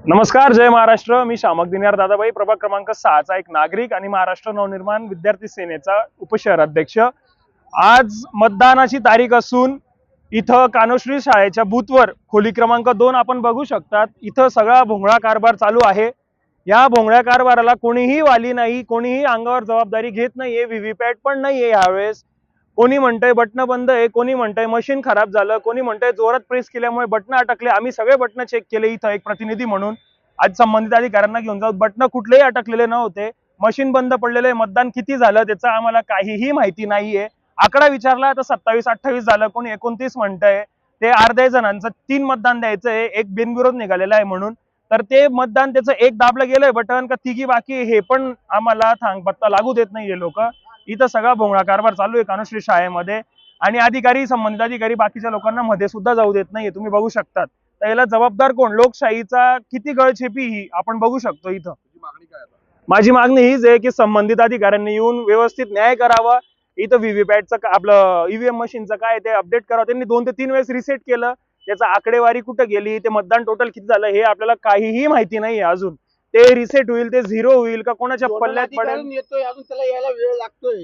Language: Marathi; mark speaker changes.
Speaker 1: नमस्कार, जय महाराष्ट्र. मी शामक दिनयार दादाबाई, प्रभाग क्रमांक 6 चा एक नागरिक आणि महाराष्ट्र नवनिर्माण विद्यार्थी सेनेचा उपशहर अध्यक्ष. आज मतदानाची तारीख असून इथं कानोश्री शाळेच्या बूथवर खोली क्रमांक 2 आपण बघू शकतात. इथं सगळा भोंगळा कारभार चालू आहे. या भोंगळ्या कारभाराला कोणीही वाली नाही, कोणीही अंगावर जबाबदारी घेत नाहीये. व्हीव्हीपॅट पण नाहीये यावेळेस. कोणी म्हणतंय बटन बंद आहे, कोणी म्हणतंय मशीन खराब झालं, कोणी म्हणतंय जोरात प्रेस केल्यामुळे बटन अटकले. आम्ही सगळे बटन चेक केले इथं एक प्रतिनिधी म्हणून. आज संबंधित अधिकाऱ्यांना घेऊन जाऊ. बटन कुठलेही अटकलेले नव्हते, मशीन बंद पडलेले. मतदान किती झालं त्याचं आम्हाला काहीही माहिती नाहीये. आकडा विचारला तर 27-28 झालं, कोणी 29 म्हणतंय. ते अर्ध्या जणांचं 3 मतदान द्यायचंय, एक बिनविरोध निघालेला आहे म्हणून. तर ते मतदान त्याचं एक दाबलं गेलंय बटन का तिघी बाकी हे पण आम्हाला पत्ता लागू देत नाहीये लोक. इथं सगळा भोंगळा कारभार चालू आहे कानोश्री शाळेमध्ये आणि संबंधित अधिकारी बाकीच्या लोकांना मध्ये सुद्धा जाऊ देत नाहीये. तुम्ही बघू शकतात. तर याला जबाबदार कोण? लोकशाहीचा किती गळचेपी ही आपण बघू शकतो इथं. माझी मागणी हीच आहे की संबंधित अधिकाऱ्यांनी येऊन व्यवस्थित न्याय करावा. इथं व्हीव्हीपॅटचं आपलं ईव्हीएम मशीनचं काय ते अपडेट करावं. त्यांनी 2 ते 3 वेळेस रिसेट केलं. त्याचं आकडेवारी कुठे गेली, ते मतदान टोटल किती झालं हे आपल्याला काहीही माहिती नाहीये अजून. ते रिसेट होईल, ते 0 होईल का कोणाच्या पल्ल्यात पडेल
Speaker 2: येतोय, अजून त्याला यायला वेळ लागतोय.